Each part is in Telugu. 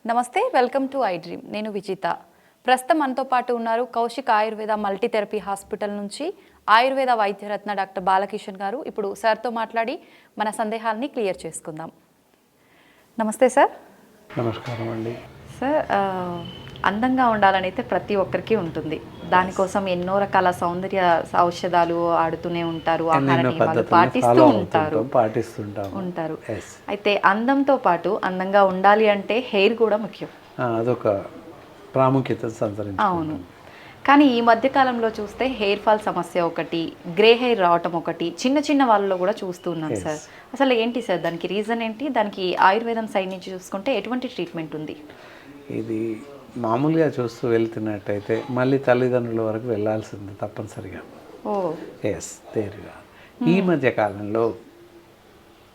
నమస్తే, వెల్కమ్ టు ఐ డ్రీమ్. నేను విజిత. ప్రస్తుతం మనతో పాటు ఉన్నారు కౌశిక్ ఆయుర్వేద మల్టీథెరపీ హాస్పిటల్ నుంచి ఆయుర్వేద వైద్యరత్న డాక్టర్ బాలకిషన్ గారు. ఇప్పుడు సార్తో మాట్లాడి మన సందేహాలని క్లియర్ చేసుకుందాం. నమస్తే సార్. నమస్కారం అండి. సార్, అందంగా ఉండాలని అయితే ప్రతి ఒక్కరికి ఉంటుంది. దానికోసం ఎన్నో రకాల సౌందర్య ఔషధాలు ఆడుతూనే ఉంటారు, ఆహార నియమాలు పాటిస్తూ ఉంటారు. అయితే అందంతో పాటు అందంగా ఉండాలి అంటే హెయిర్ కూడా ముఖ్యం. అదొక ప్రాముఖ్యత సంతరించుకుంది. అవును. కానీ ఈ మధ్య కాలంలో చూస్తే హెయిర్ ఫాల్ సమస్య ఒకటి, గ్రే హెయిర్ రావటం ఒకటి చిన్న చిన్న వాళ్ళలో కూడా చూస్తూ ఉన్నాం సార్. అసలు ఏంటి సార్ దానికి రీజన్ ఏంటి? దానికి ఆయుర్వేదం సైడ్ నుంచి చూసుకుంటే ఎటువంటి ట్రీట్మెంట్ ఉంది? ఇది మామూలుగా చూస్తూ వెళ్తున్నట్టయితే మళ్ళీ తల్లిదండ్రుల వరకు వెళ్ళాల్సింది తప్పనిసరిగా. తేరుగా ఈ మధ్య కాలంలో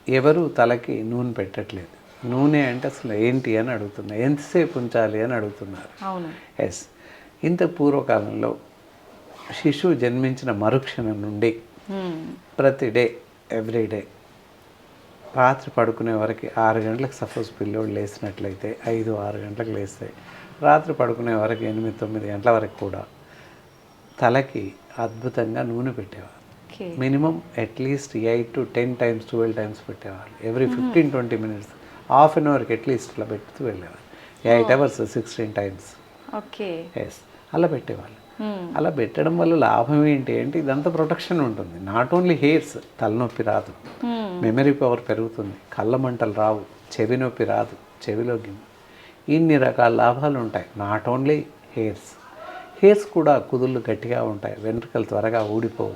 ఎవరు తలకి నూనె పెట్టట్లేదు. నూనె అంటే అసలు ఏంటి అని అడుగుతున్నారు, ఎంతసేపు ఉంచాలి అని అడుగుతున్నారు. ఇంత పూర్వకాలంలో శిశువు జన్మించిన మరుక్షణం నుండి ప్రతి డే ఎవ్రీడే రాత్రి పడుకునే వరకు 6 గంటలకు సపోజ్ పిల్లోడు లేచినట్లయితే 5-6 గంటలకు లేస్తాయి. రాత్రి పడుకునే వరకు 8-9 గంటల వరకు కూడా తలకి అద్భుతంగా నూనె పెట్టేవారు. మినిమం అట్లీస్ట్ 8-10 టైమ్స్ 12 టైమ్స్ పెట్టేవాళ్ళు. ఎవ్రీ 15-20 మినిట్స్ హాఫ్ అన్ అవర్కి అట్లీస్ట్ అలా పెడుతూ వెళ్ళేవారు. 8 అవర్స్ 16 టైమ్స్. అలా పెట్టేవాళ్ళు. అలా పెట్టడం వల్ల లాభం ఏంటి అంటే ఇదంతా ప్రొటెక్షన్ ఉంటుంది. నాట్ ఓన్లీ హెయిర్స్, తలనొప్పి రాదు, మెమరీ పవర్ పెరుగుతుంది, కళ్ళ మంటలు రావు, చెవి నొప్పి రాదు, చెవిలో ఇన్ని రకాల లాభాలు ఉంటాయి. నాట్ ఓన్లీ హెయిర్స్ కూడా కుదుళ్ళు గట్టిగా ఉంటాయి, వెంట్రుకలు త్వరగా ఊడిపోవు,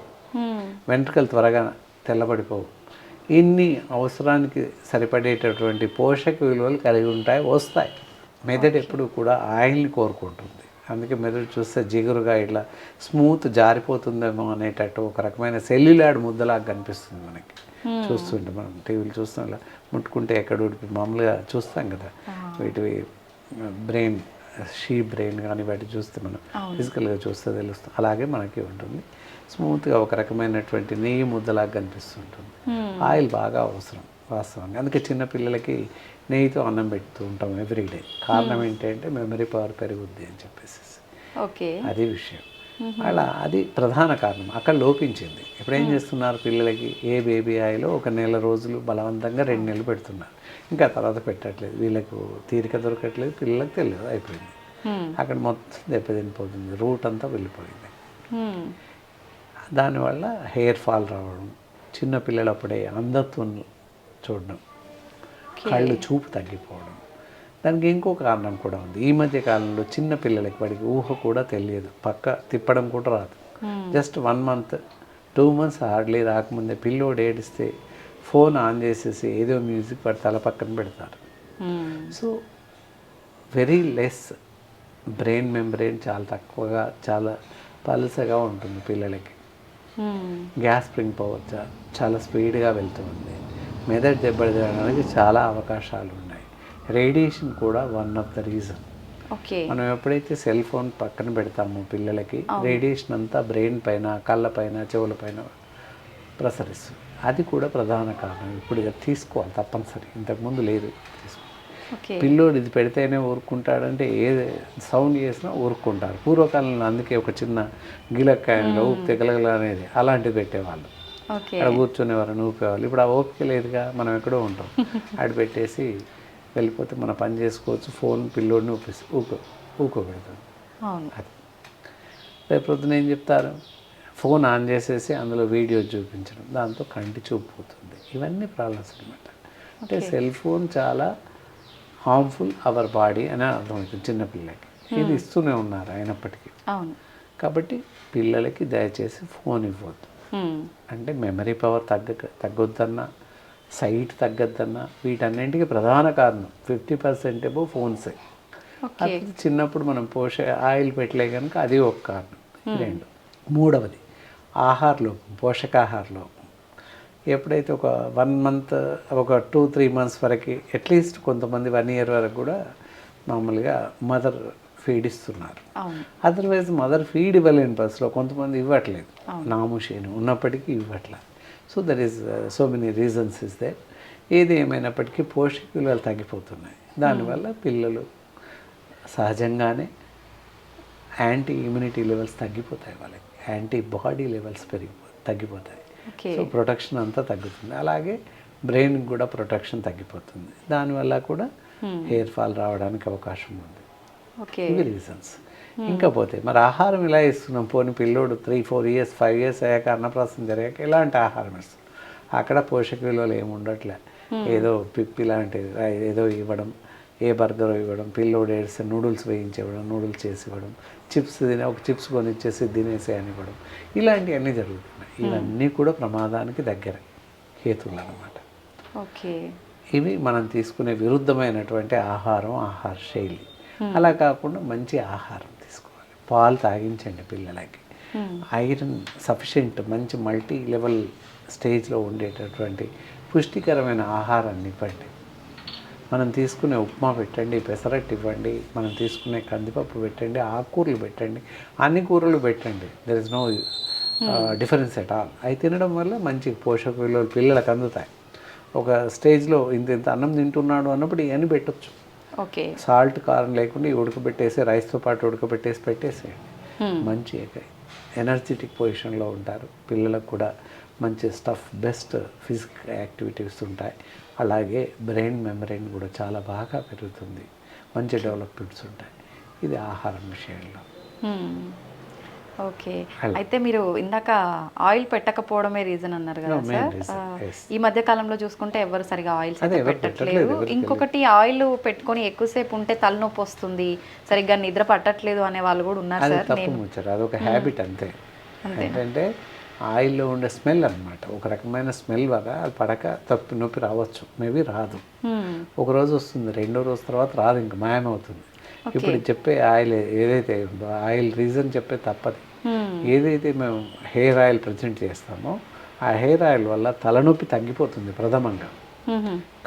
వెంట్రుకలు త్వరగా తెల్లబడిపోవు. ఇన్ని అవసరానికి సరిపడేటటువంటి పోషక విలువలు కలిగి ఉంటాయి, వస్తాయి. మెదడు ఎప్పుడు కూడా ఆయిల్ని కోరుకుంటుంది. అందుకే మెదడు చూస్తే జిగురుగా ఇట్లా స్మూత్ జారిపోతుందేమో అనేటట్టు ఒక రకమైన సెల్యులాయిడ్ ముద్దలాగా కనిపిస్తుంది మనకి. చూస్తుంటే మనం టీవీలు చూస్తాం, ఇలా ముట్టుకుంటే ఎక్కడ ఉడిపి మామూలుగా చూస్తాం కదా, వీటివి బ్రెయిన్ షీప్ బ్రెయిన్ కానీ వాటి చూస్తే మనం ఫిజికల్గా చూస్తే తెలుస్తుంది. అలాగే మనకి ఉంటుంది, స్మూత్గా ఒక రకమైనటువంటి నెయ్యి ముద్దలాగా కనిపిస్తుంటుంది. ఆయిల్ బాగా అవసరం వాస్తవంగా. అందుకే చిన్నపిల్లలకి నెయ్యితో అన్నం పెడుతూ ఉంటాం ఎవ్రీడే. కారణం ఏంటంటే మెమరీ పవర్ పెరుగుద్ది అని చెప్పేసి, అది విషయం. అలా అది ప్రధాన కారణం. అక్కడ లోపించింది. ఇప్పుడు ఏం చేస్తున్నారు, పిల్లలకి ఏ బేబీ ఆయిల్ ఒక నెల రోజులు బలవంతంగా 2 నెలలు పెడుతున్నారు, ఇంకా తర్వాత పెట్టట్లేదు. వీళ్ళకు తీరిక దొరకట్లేదు, పిల్లలకు తెలియదు, అయిపోయింది. అక్కడ మొత్తం దెబ్బతినిపోతుంది, రూట్ అంతా వెళ్ళిపోయింది. దానివల్ల హెయిర్ ఫాల్ రావడం, చిన్నపిల్లలప్పుడే అంధత్వం చూడడం, కళ్ళు చూపు తగ్గిపోవడం. దానికి ఇంకో కారణం కూడా ఉంది. ఈ మధ్య కాలంలో చిన్న పిల్లలకి వాడికి ఊహ కూడా తెలియదు, పక్క తిప్పడం కూడా రాదు. జస్ట్ 1 month 2 months హార్డ్లీ రాకముందే పిల్లోడు ఏడిస్తే ఫోన్ ఆన్ చేసేసి ఏదో మ్యూజిక్ వాడి తల పక్కన పెడతారు. So very less brain membrane చాలా తక్కువగా, చాలా పలుసగా ఉంటుంది పిల్లలకి. గ్యాస్ స్ప్రింగ్ పవర్ చాలా స్పీడ్గా వెళ్తుంది. మెదడు దెబ్బతినడానికి చాలా అవకాశాలు ఉన్నాయి. రేడియేషన్ కూడా వన్ ఆఫ్ ద రీజన్. మనం ఎప్పుడైతే సెల్ ఫోన్ పక్కన పెడతామో పిల్లలకి, రేడియేషన్ అంతా బ్రెయిన్ పైన, కళ్ళ పైన, చెవుల పైన ప్రసరిస్తుంది. అది కూడా ప్రధాన కారణం. ఇప్పుడు తీసుకోవాలి తప్పనిసరి, ఇంతకుముందు లేదు. పిల్లోడు ఇది పెడితేనే ఊరుకుంటాడంటే ఏ సౌండ్ చేసినా ఊరుకుంటారు. పూర్వకాలంలో అందుకే ఒక చిన్న గిలక్కాయలో ఊపితే గలగల అనేది అలాంటివి పెట్టేవాళ్ళు. అక్కడ కూర్చునేవారు, ఊపేవాళ్ళు. ఇప్పుడు ఆ ఓపిక లేదుగా, మనం ఎక్కడో ఉంటాం. ఆడ పెట్టేసి వెళ్ళిపోతే మన పని చేసుకోవచ్చు. ఫోన్ పిల్లోడిని ఊకోబెడతాం. అది రేపు పొద్దున ఏం చెప్తారు, ఫోన్ ఆన్ చేసేసి అందులో వీడియో చూపించడం, దాంతో కంటి చూపు పోతుంది. ఇవన్నీ ప్రాబ్లమ్స్ అనమాట. అంటే సెల్ ఫోన్ చాలా హార్మ్ఫుల్ అవర్ బాడీ అని అర్థమవుతుంది చిన్నపిల్లలకి. ఇది ఇస్తూనే ఉన్నారు అయినప్పటికీ. కాబట్టి పిల్లలకి దయచేసి ఫోన్ ఇవ్వద్దు. అంటే మెమరీ పవర్ తగ్గొద్దన్నా, సైట్ తగ్గద్దన్నా, వీటన్నింటికి ప్రధాన కారణం 50% ఏమో ఫోన్సే. అది చిన్నప్పుడు మనం ఆయిల్ పెట్టలే కనుక అది ఒక కారణం. 2 మూడవది ఆహారలోపం, పోషకాహారలోపం. ఎప్పుడైతే ఒక 1 month, ఒక 2-3 months వరకు, అట్లీస్ట్ కొంతమంది 1 year వరకు కూడా మామూలుగా మదర్ ఫీడ్ ఇస్తున్నారు. అదర్వైజ్ మదర్ ఫీడ్ ఇవ్వలేని పరిస్థితిలో కొంతమంది ఇవ్వట్లేదు, నాముషేను ఉన్నప్పటికీ ఇవ్వట్లేదు. So there is so many reasons is there. ఏది ఏమైనప్పటికీ పోషక విలువలు తగ్గిపోతున్నాయి. దానివల్ల పిల్లలు సహజంగానే యాంటీ ఇమ్యూనిటీ లెవెల్స్ తగ్గిపోతాయి, వాళ్ళకి యాంటీబాడీ లెవెల్స్ తగ్గిపోతాయి. ఓకే. సో ప్రొటెక్షన్ అంతా తగ్గుతుంది. అలాగే బ్రెయిన్కి కూడా ప్రొటెక్షన్ తగ్గిపోతుంది. దానివల్ల కూడా హెయిర్ ఫాల్ రావడానికి అవకాశం ఉంది. ఓకే. ఇవి రీజన్స్. ఇంకా పోతే మరి ఆహారం ఇలా ఇస్తున్నాం, పోనీ పిల్లోడు 3-4 ఇయర్స్ 5 ఇయర్స్ అయ్యాక అన్నప్రాసం జరిగాక ఎలాంటి ఆహారం ఇస్తున్నాం, అక్కడ పోషక విలువలు ఏమి ఉండట్లే. ఏదో పిప్పి లాంటిది ఏదో ఇవ్వడం, ఏ బర్గర్ ఇవ్వడం, పిల్లోడు ఏడిస్తే నూడిల్స్ వేయించి ఇవ్వడం, నూడిల్స్ చేసి ఇవ్వడం, చిప్స్ ఒక చిప్స్ కొనిచ్చేసి తినేసి అని ఇవ్వడం, ఇలాంటివన్నీ జరుగుతున్నాయి. ఇవన్నీ కూడా ప్రమాదానికి దగ్గర హేతువులు అన్నమాట. ఓకే. ఇవి మనం తీసుకునే విరుద్ధమైనటువంటి ఆహారం, ఆహార శైలి. అలా కాకుండా మంచి ఆహారం తీసుకోవాలి. పాలు తాగించండి పిల్లలకి. ఐరన్ సఫిషియెంట్ మంచి మల్టీ లెవెల్ స్టేజ్లో ఉండేటటువంటి పుష్టికరమైన ఆహారాన్ని ఇవ్వండి. మనం తీసుకునే ఉప్మా పెట్టండి, పెసరట్టు ఇవ్వండి, మనం తీసుకునే కందిపప్పు పెట్టండి, ఆకుకూరలు పెట్టండి, అన్ని కూరలు పెట్టండి. There is no difference at all. అవి తినడం వల్ల మంచి పోషక విలువలు పిల్లలకు అందుతాయి. ఒక స్టేజ్లో ఇంత అన్నం తింటున్నాడు అన్నప్పుడు ఇవన్నీ పెట్టచ్చు. ఓకే. సాల్ట్ కారం లేకుండా ఉడకబెట్టేసి రైస్తో పాటు పెట్టేసేయండి. మంచి ఎనర్జెటిక్ పొజిషన్లో ఉంటారు. పిల్లలకు కూడా మంచి స్టఫ్ బెస్ట్ ఫిజికల్ యాక్టివిటీస్ ఉంటాయి. అలాగే బ్రెయిన్ మెమరీని కూడా చాలా బాగా పెరుగుతుంది. మంచి డెవలప్మెంట్స్ ఉంటాయి. ఇది ఆహారం విషయంలో. ఓకే. అయితే మీరు ఇందాక ఆయిల్ పెట్టకపోవడమే రీజన్ అన్నారు కదా సార్. ఈ మధ్య కాలంలో చూసుకుంటే ఎవరు సరిగా ఆయిల్స్ అయితే పెట్టట్లేదు. ఇంకొకటి ఆయిల్ పెట్టుకొని ఎక్కువసేపు ఉంటే తలనొప్పి వస్తుంది, సరిగ్గా నిద్ర పట్టట్లేదు అనే వాళ్ళు కూడా ఉన్నారు సార్. అదొక హ్యాబిట్ అంతే. ఏంటంటే ఆయిల్లో ఉండే స్మెల్ అనమాట, ఒక రకమైన స్మెల్ వల్ల అది పడక నొప్పి రావచ్చు, మేబీ రాదు. ఒక రోజు వస్తుంది, రెండో రోజు తర్వాత రాదు, ఇంకా మాయమవుతుంది. ఇప్పుడు చెప్పే ఆయిల్ ఏదైతే ఉందో ఆయిల్ రీజన్ చెప్పే తప్పది. ఏదైతే మేము హెయిర్ ఆయిల్ ప్రజెంట్ చేస్తామో ఆ హెయిర్ ఆయిల్ వల్ల తలనొప్పి తగ్గిపోతుంది ప్రథమంగా,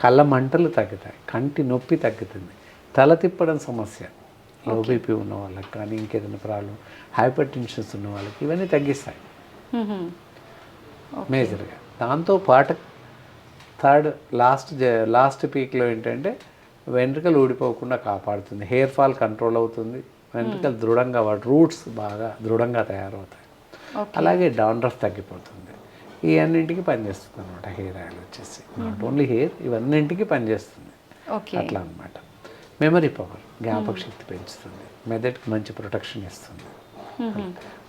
కళ్ళ మంటలు తగ్గుతాయి, కంటి నొప్పి తగ్గుతుంది, తల తిప్పడం సమస్య లో బీపీ ఉన్న వాళ్ళకి కానీ ఇంకేదైనా ప్రాబ్లం హైపర్ టెన్షన్స్ ఉన్న వాళ్ళకి ఇవన్నీ తగ్గిస్తాయి మేజర్గా. దాంతోపాటు లాస్ట్ పీక్లో ఏంటంటే వెంట్రుకలు ఊడిపోకుండా కాపాడుతుంది, హెయిర్ ఫాల్ కంట్రోల్ అవుతుంది, వెంట్రుకలు దృఢంగా రూట్స్ బాగా దృఢంగా తయారవుతాయి. అలాగే డాండ్రఫ్ తగ్గిపోతుంది. ఈ అన్నింటికి పనిచేస్తుంది అనమాట హెయిర్ ఆయిల్ వచ్చేసి. నాట్ ఓన్లీ హెయిర్, ఇవన్నింటికి పనిచేస్తుంది అట్లా అనమాట. మెమరీ పవర్, జ్ఞాపక శక్తి పెంచుతుంది, మెదడుకి మంచి ప్రొటెక్షన్ ఇస్తుంది.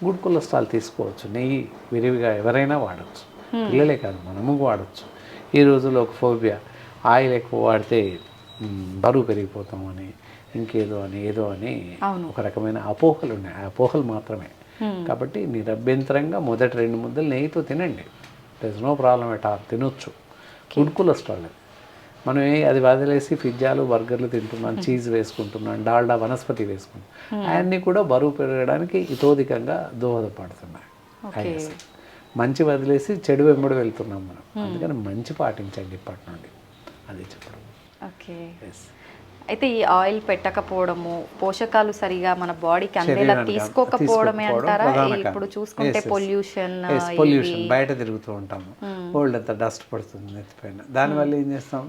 గుడ్ కొలెస్ట్రాల్ తీసుకోవచ్చు, నెయ్యి విరివిగా ఎవరైనా వాడచ్చు, పిల్లలే కాదు మనము వాడచ్చు. ఈ రోజుల్లో ఒక ఫోబియా, ఆయిల్ ఎక్కువ వాడితే బరువు పెరిగిపోతామని, ఇంకేదో అని ఏదో అని ఒక రకమైన అపోహలు ఉన్నాయి. ఆ అపోహలు మాత్రమే. కాబట్టి నిరభ్యంతరంగా మొదటి 2 ముద్దలు నెయ్యితో తినండి, there is no problem at all, తినొచ్చు. గుడ్ కొలెస్ట్రాల్ అది. మనం అది వదిలేసి పిజ్జాలు బర్గర్లు తింటున్నాం, చీజ్ వేసుకుంటున్నాం, డాల్డా వనస్పతి వేసుకుంటున్నాం, అవన్నీ కూడా బరువు పెరగడానికి ఇతోధికంగా దోహదపడుతున్నాయి. మంచి వదిలేసి చెడు వెంబడి వెళ్తున్నాం మనం. అందుకని మంచి పాటించండి ఇప్పటి నుండి, అది చెప్పడం. ఓకే. అయితే ఈ ఆయిల్ పెట్టకపోవడము, పోషకాలు సరిగా మన బాడీకి అందేలా తీసుకోకపోవడమే అంటారా? ఇప్పుడు చూసుకుంటే పొల్యూషన్, బయట తిరుగుతూ ఉంటాము, ఓల్డ్ అంతా డస్ట్ పడుతుంది నెత్తిపైన. దానివల్ల ఏం చేస్తాం,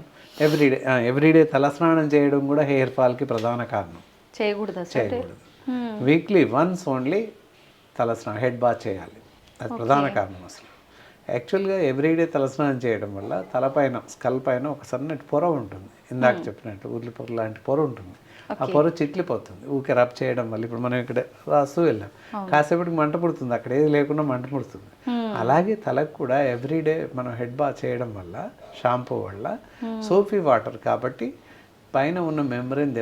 ఎవ్రీడే తలస్నానం చేయడం కూడా హెయిర్ ఫాల్కి ప్రధాన కారణం. చేయకూడదు. వీక్లీ వన్స్ ఓన్లీ తలస్నానం, హెడ్ బాత్ చేయాలి, అది ప్రధాన కారణం. అసలు యాక్చువల్గా ఎవ్రీడే తలస్నానం చేయడం వల్ల తలపైన స్కల్ పైన ఒక సన్నటి పొర ఉంటుంది, ఇందాక చెప్పినట్టు ఉర్లి పొర లాంటి పొర ఉంటుంది. ఆ పొర చిట్లిపోతుంది ఊకే రబ్ చేయడం వల్ల. ఇప్పుడు మనం ఇక్కడ రాస్తూ వెళ్ళాం, కాసేపటికి మంట పుడుతుంది, అక్కడ ఏది లేకుండా మంట పుడుతుంది. అలాగే తలకు కూడా ఎవ్రీడే మనం హెడ్ బాత్ చేయడం వల్ల, షాంపూ వల్ల, సోఫీ వాటర్ కాబట్టి పైన ఉన్న మెంబ్రెయిన్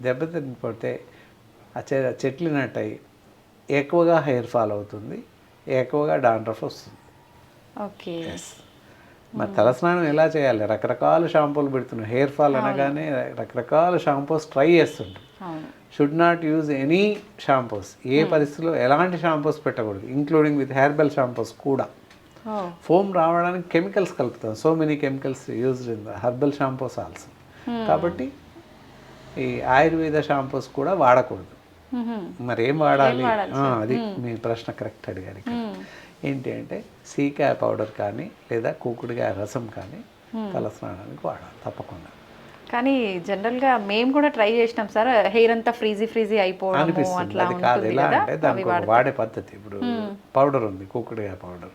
దెబ్బతినిపోతే ఆ చెట్లినట్టయి ఎక్కువగా హెయిర్ ఫాల్ అవుతుంది, ఎక్కువగా డాండ్రఫ్ వస్తుంది. ఓకే. మరి తలస్నానం ఎలా చేయాలి? రకరకాల షాంపూలు పెడుతున్నాం. హెయిర్ ఫాల్ అనగానే రకరకాల షాంపూస్ ట్రై చేస్తుంటాం. Should not use any shampoos. ఏ పరిస్థితిలో ఎలాంటి షాంపూస్ పెట్టకూడదు, ఇంక్లూడింగ్ విత్ హెర్బల్ షాంపూస్ కూడా. ఫోమ్ రావడానికి కెమికల్స్ కలుపుతాం, so many chemicals used in the herbal shampoos also. కాబట్టి ఈ ఆయుర్వేద షాంపూస్ కూడా వాడకూడదు. మరి ఏం వాడాలి? అది మీ ప్రశ్న కరెక్ట్ అడిగారు. ఏంటి అంటే సీకాయ పౌడర్ కానీ లేదా కూకుడుకాయ రసం కానీ తలస్నానానికి వాడాలి తప్పకుండా. కానీ జనరల్గా మేము కూడా ట్రై చేసినాం సార్, హెయిర్ అంతా ఫ్రీజీ అయిపోవడము అనిపిస్తుంది. అట్లా అది కాదు, ఉంటుంది ఎలా కదా, అంటే అవి దానికి ఒక వాడే పద్ధతి. ఇప్పుడు పౌడర్ ఉంది, కుక్కుడుగా పౌడర్,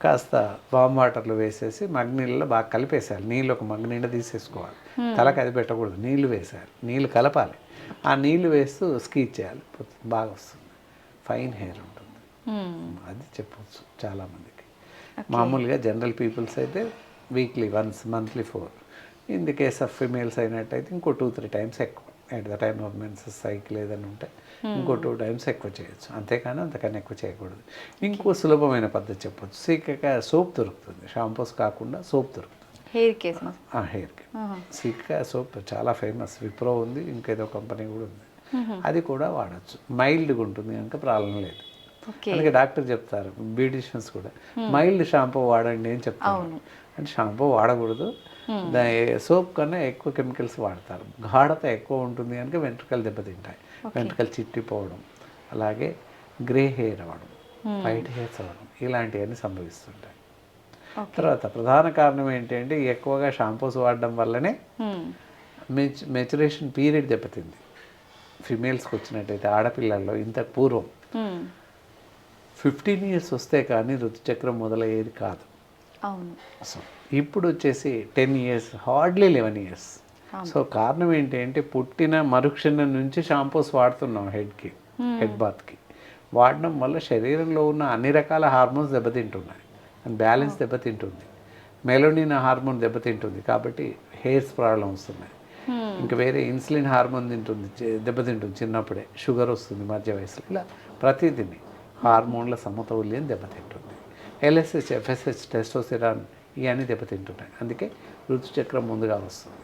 కాస్త వామ్ వాటర్లో వేసేసి మగ్నీళ్ళలో బాగా కలిపేసేయాలి. నీళ్ళు ఒక మగ్గు నిండా తీసేసుకోవాలి, తలకి అది పెట్టకూడదు, నీళ్లు వేసేయాలి, నీళ్లు కలపాలి, ఆ నీళ్లు వేస్తూ స్కీచ్ చేయాలి, బాగా వస్తుంది, ఫైన్ హెయిర్ ఉంటుంది. అది చెప్పవచ్చు చాలామందికి. మామూలుగా జనరల్ పీపుల్స్ అయితే weekly once, monthly 4. In the case of females అయినట్టయితే ఇంకో 2-3 టైమ్స్ ఎక్కువ. At the time of menses cycle ఏదైనా ఉంటే ఇంకో 2 టైమ్స్ ఎక్కువ చేయొచ్చు, అంతేకాని అంతకన్నా ఎక్కువ చేయకూడదు. ఇంకో సులభమైన పద్ధతి చెప్పొచ్చు. సీకాయ సోప్ దొరుకుతుంది, షాంపూస్ కాకుండా సోప్ దొరుకుతుంది హెయిర్ కేసు. హెయిర్కి సీకాయ సోప్ చాలా ఫేమస్, విప్రో ఉంది, ఇంకేదో కంపెనీ కూడా ఉంది, అది కూడా వాడచ్చు. మైల్డ్గా ఉంటుంది కనుక ప్రాబ్లం లేదు. అందుకే డాక్టర్ చెప్తారు, బ్యూటిషియన్స్ కూడా మైల్డ్ షాంపూ వాడండి అని చెప్తారు. అంటే షాంపూ వాడకూడదు, సోప్ కన్నా ఎక్కువ కెమికల్స్ వాడతారు, గాఢత ఎక్కువ ఉంటుంది కనుక వెంట్రుకలు దెబ్బతింటాయి, వెంట్రుకలు చిట్టిపోవడం, అలాగే గ్రే హెయిర్ అవ్వడం, వైట్ హెయిర్స్ అవ్వడం, ఇలాంటివన్నీ సంభవిస్తుంటాయి. తర్వాత ప్రధాన కారణం ఏంటంటే ఎక్కువగా షాంపూస్ వాడడం వల్లనే మెచ్యురేషన్ పీరియడ్ దెబ్బతింది. ఫిమేల్స్కి వచ్చినట్టయితే ఆడపిల్లల్లో ఇంతకు పూర్వం 15 years వస్తే కానీ ఋతుచక్రం మొదలయ్యేది కాదు. అవును. సో ఇప్పుడు వచ్చేసి 10 years, హార్డ్లీ 11 years. సో కారణం ఏంటంటే పుట్టిన మరుక్షణం నుంచి షాంపూస్ వాడుతున్నాం హెడ్కి, హెడ్ బాత్కి వాడడం వల్ల శరీరంలో ఉన్న అన్ని రకాల హార్మోన్స్ దెబ్బతింటున్నాయి, బ్యాలెన్స్ దెబ్బతింటుంది, మెలోనిన్ హార్మోన్ దెబ్బతింటుంది, కాబట్టి హెయిర్స్ ప్రాబ్లం వస్తున్నాయి. ఇంకా వేరే ఇన్సులిన్ హార్మోన్ దెబ్బతింటుంది చిన్నప్పుడే, షుగర్ వస్తుంది మధ్య వయసులో, ఇలా ప్రతిదీని హార్మోన్ల సమతౌల్యం దెబ్బతింటుంది. ఎల్ఎస్హెచ్, ఎఫ్ఎస్హెచ్, టెస్టోస్టెరాన్ ఇవన్నీ దెబ్బతింటున్నాయి. అందుకే ఋతుచక్రం ముందుగా వస్తుంది.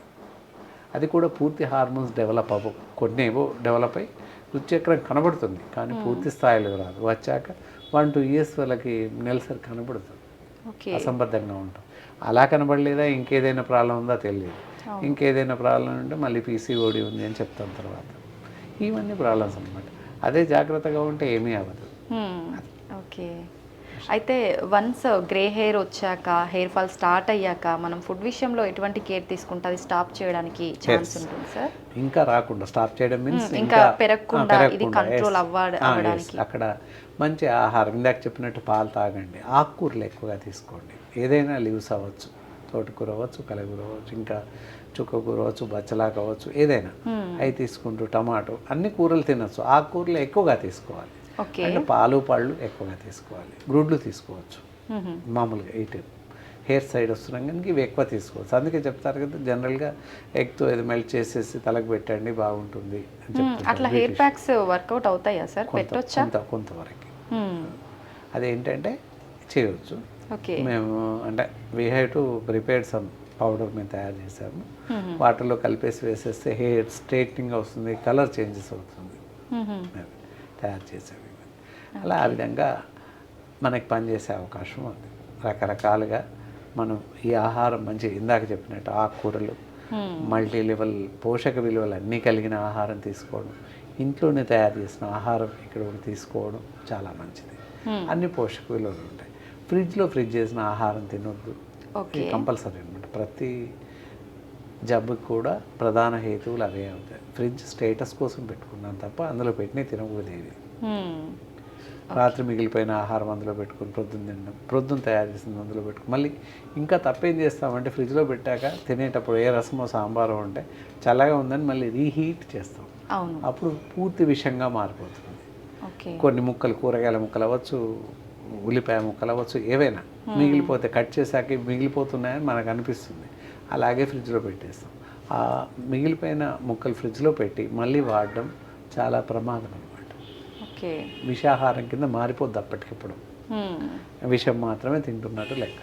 అది కూడా పూర్తి హార్మోన్స్ డెవలప్ అవ్వవు, కొన్ని ఏవో డెవలప్ అయ్యి ఋతుచక్రం కనబడుతుంది కానీ పూర్తి స్థాయిలో రాదు. వచ్చాక 1-2 years వాళ్ళకి నెలసరి కనబడుతుంది, అసంబద్ధంగా ఉంటాం. అలా కనబడలేదా, ఇంకేదైనా ప్రాబ్లం ఉందా తెలియదు, ఇంకేదైనా ప్రాబ్లం ఉంటే మళ్ళీ పీసీఓడి ఉంది అని చెప్తాం తర్వాత. ఇవన్నీ ప్రాబ్లమ్స్ అనమాట. అదే జాగ్రత్తగా ఉంటే ఏమీ అవ్వదు. ఓకే. అయితే వన్స్ గ్రే హెయిర్ వచ్చాక, హెయిర్ ఫాల్ స్టార్ట్ అయ్యాక మనం ఫుడ్ విషయంలో ఎటువంటి కేర్ తీసుకుంటే అది స్టాప్ చేయడానికి ఛాన్స్ ఉంటుంది సార్? ఇంకా రాకుండా స్టాప్ చేయడం మీన్స్ ఇంకా పెరగకుండా ఇది కంట్రోల్ అవ్వడానికి అక్కడ మంచి ఆహారం, ఇందాక చెప్పినట్టు పాలు తాగండి, ఆకుకూరలు ఎక్కువగా తీసుకోండి, ఏదైనా లీవ్స్ అవ్వచ్చు, తోటకూర అవ్వచ్చు, కలగూర అవ్వచ్చు, ఇంకా చుక్కకూర అవ్వచ్చు, బచ్చలా కావచ్చు, ఏదైనా అవి తీసుకుంటూ టమాటో అన్ని కూరలు తినచ్చు. ఆకుకూరలు ఎక్కువగా తీసుకోవాలి, అంటే పాలు పళ్ళు ఎక్కువగా తీసుకోవాలి, గుడ్లు తీసుకోవచ్చు మామూలుగా. ఇటు హెయిర్ సైడ్ వస్తున్నాం కనుక ఇవి ఎక్కువ తీసుకోవచ్చు. అందుకే చెప్తారు కదా జనరల్గా ఎగ్తో ఇది మెల్ట్ చేసేసి తలకు పెట్టండి బాగుంటుంది అని చెప్తారు. అట్లా హెయిర్ ప్యాక్స్ వర్కౌట్ అవుతాయా సార్? పెట్టొచ్చా? కొంతవరకు అదేంటంటే చేయవచ్చు. మేము అంటే we have to prepared some powder మేము తయారు చేసాము, వాటర్లో కలిపేసి వేసేస్తే హెయిర్ స్ట్రైట్నింగ్ వస్తుంది, కలర్ చేంజెస్ అవుతుంది, తయారు చేసేవి. అలా ఆ విధంగా మనకి పనిచేసే అవకాశం ఉంది. రకరకాలుగా మనం ఈ ఆహారం మంచి ఇందాక చెప్పినట్టు ఆకుకూరలు, మల్టీ లెవెల్ పోషక విలువలు అన్నీ కలిగిన ఆహారం తీసుకోవడం, ఇంట్లోనే తయారు చేసిన ఆహారం ఇక్కడ తీసుకోవడం చాలా మంచిది. అన్ని పోషక విలువలు ఉంటాయి. ఫ్రిడ్జ్ చేసిన ఆహారం తినొద్దు, కంపల్సరీ అనమాట. ప్రతి జబ్బుకి కూడా ప్రధాన హేతువులు అవే అవుతాయి. ఫ్రిడ్జ్ స్టేటస్ కోసం పెట్టుకున్నాను తప్ప అందులో పెట్టినవి తినకూడదు. ఏవి రాత్రి మిగిలిపోయిన ఆహారం అందులో పెట్టుకుని ప్రొద్దున తినడం, ప్రొద్దున తయారు చేసింది అందులో పెట్టుకుని మళ్ళీ ఇంకా తప్పేం చేస్తామంటే ఫ్రిడ్జ్లో పెట్టాక తినేటప్పుడు ఏ రసమో సాంబారో ఉంటే చల్లగా ఉందని మళ్ళీ రీహీట్ చేస్తాం, అప్పుడు పూర్తి విషంగా మారిపోతుంది. కొన్ని ముక్కలు, కూరగాయల ముక్కలు అవ్వచ్చు, ఉల్లిపాయ ముక్కలు అవ్వచ్చు, ఏవైనా మిగిలిపోతే కట్ చేశాక మిగిలిపోతున్నాయని మనకు అనిపిస్తుంది, అలాగే ఫ్రిడ్జ్లో పెట్టేస్తాం. ఆ మిగిలిపోయిన ముక్కలు ఫ్రిడ్జ్లో పెట్టి మళ్ళీ వాడడం చాలా ప్రమాదం అనమాట. విషాహారం కింద మారిపోద్ది అప్పటికిప్పుడు, విషం మాత్రమే తింటున్నట్టు లెక్క.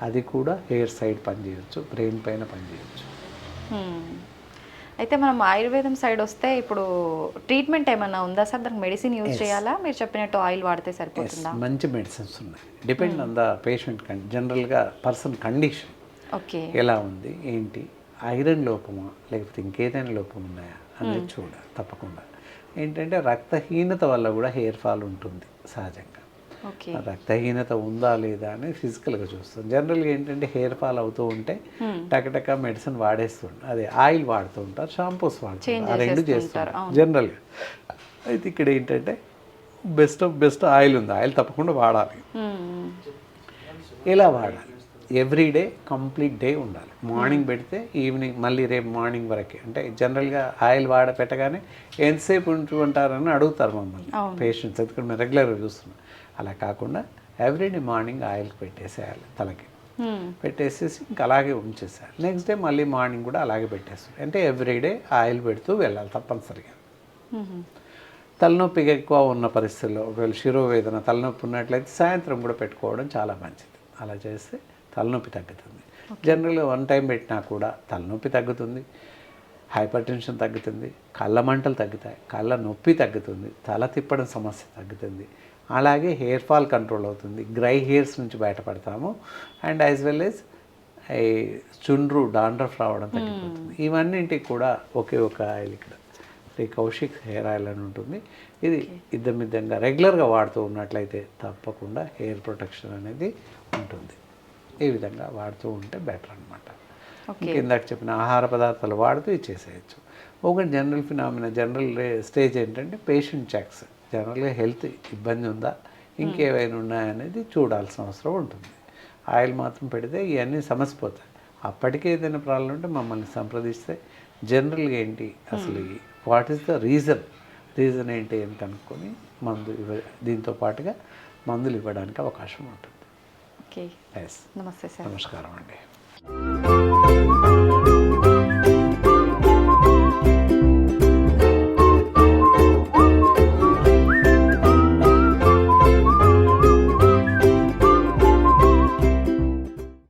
అది కూడా హెయిర్ సైడ్ పనిచేయచ్చు, బ్రెయిన్ పైన పనిచేయచ్చు. అయితే మనం ఆయుర్వేదం సైడ్ వస్తే ఇప్పుడు ట్రీట్మెంట్ ఏమైనా ఉందా సార్? దానికి మెడిసిన్ యూజ్ చేయాలా? మీరు చెప్పినట్టు ఆయిల్ వాడితే సరిపోతుందా? మంచి మెడిసిన్స్ ఉన్నాయి, డిపెండ్ ఆన్ ద పేషెంట్ జనరల్గా పర్సన్ కండిషన్ ఎలా ఉంది, ఏంటి, ఐరన్ లోపమా లేకపోతే ఇంకేదైనా లోపం ఉన్నాయా అనేది చూడాలి తప్పకుండా. ఏంటంటే రక్తహీనత వల్ల కూడా హెయిర్ ఫాల్ ఉంటుంది సహజంగా. ఓకే. రక్తహీనత ఉందా లేదా అని ఫిజికల్గా చూస్తాం. జనరల్గా ఏంటంటే హెయిర్ ఫాల్ అవుతూ ఉంటే టకటక మెడిసిన్ వాడేస్తుంటారు, అదే ఆయిల్ వాడుతూ ఉంటారు, షాంపూస్ వాడుతుంటారు, ఆ రెండు చేస్తుంటారు జనరల్గా. అయితే ఇక్కడ ఏంటంటే బెస్ట్ ఆఫ్ బెస్ట్ ఆయిల్ ఉంది, ఆయిల్ తప్పకుండా వాడాలి. ఎలా వాడాలి? ఎవ్రీ డే కంప్లీట్ డే ఉండాలి. మార్నింగ్ పెడితే ఈవినింగ్ మళ్ళీ రేపు మార్నింగ్ వరకే. అంటే జనరల్గా ఆయిల్ పెట్టగానే ఎంతసేపు ఉంటుంటారని అడుగుతారు మమ్మల్ని పేషెంట్స్, ఎందుకంటే మేము రెగ్యులర్గా చూస్తున్నాం. అలా కాకుండా ఎవ్రీడే మార్నింగ్ ఆయిల్ పెట్టేసేయాలి తలకి, పెట్టేసేసి ఇంకా అలాగే ఉంచేసేయాలి. నెక్స్ట్ డే మళ్ళీ మార్నింగ్ కూడా అలాగే పెట్టేస్తాం. అంటే ఎవ్రీడే ఆయిల్ పెడుతూ వెళ్ళాలి తప్పనిసరిగా. తలనొప్పిగా ఎక్కువ ఉన్న పరిస్థితుల్లో ఒకవేళ శిరోవేదన తలనొప్పి ఉన్నట్లయితే సాయంత్రం కూడా పెట్టుకోవడం చాలా మంచిది. అలా చేస్తే తలనొప్పి తగ్గుతుంది. జనరల్గా 1 టైం పెట్టినా కూడా తలనొప్పి తగ్గుతుంది, హైపర్ టెన్షన్ తగ్గుతుంది, కళ్ళ మంటలు తగ్గుతాయి, కళ్ళ నొప్పి తగ్గుతుంది, తల తిప్పడం సమస్య తగ్గుతుంది. అలాగే హెయిర్ ఫాల్ కంట్రోల్ అవుతుంది, గ్రై హెయిర్స్ నుంచి బయటపడతాము. అండ్ యాజ్ వెల్ యాజ్ చుండ్రు డాండ్రఫ్ రావడం తగ్గిపోతుంది. ఇవన్నింటికి కూడా ఒకే ఒక ఆయిల్ ఇక్కడ శ్రీ కౌశిక్ హెయిర్ ఆయిల్ అని ఉంటుంది. ఇది ఇద్దమిద్దంగా రెగ్యులర్గా వాడుతూ ఉన్నట్లయితే తప్పకుండా హెయిర్ ప్రొటెక్షన్ అనేది ఉంటుంది. ఈ విధంగా వాడుతూ ఉంటే బెటర్ అనమాట. ఇందాక చెప్పిన ఆహార పదార్థాలు వాడుతూ ఇచ్చేసేయచ్చు. ఒక జనరల్ స్టేజ్ ఏంటంటే పేషెంట్ చెక్స్. జనరల్గా హెల్త్ ఇబ్బంది ఉందా, ఇంకేమైనా ఉన్నాయనేది చూడాల్సిన అవసరం ఉంటుంది. ఆయిల్ మాత్రం పెడితే ఇవన్నీ సమసిపోతాయి. అప్పటికే ఏదైనా ప్రాబ్లం ఉంటే మమ్మల్ని సంప్రదిస్తే జనరల్గా ఏంటి అసలు వాట్ ఈస్ ద రీజన్ ఏంటి అని కనుక్కొని దీంతో పాటుగా మందులు ఇవ్వడానికి అవకాశం ఉంటుంది. ఓకే. ఎస్. నమస్తే సార్. నమస్కారం అండి.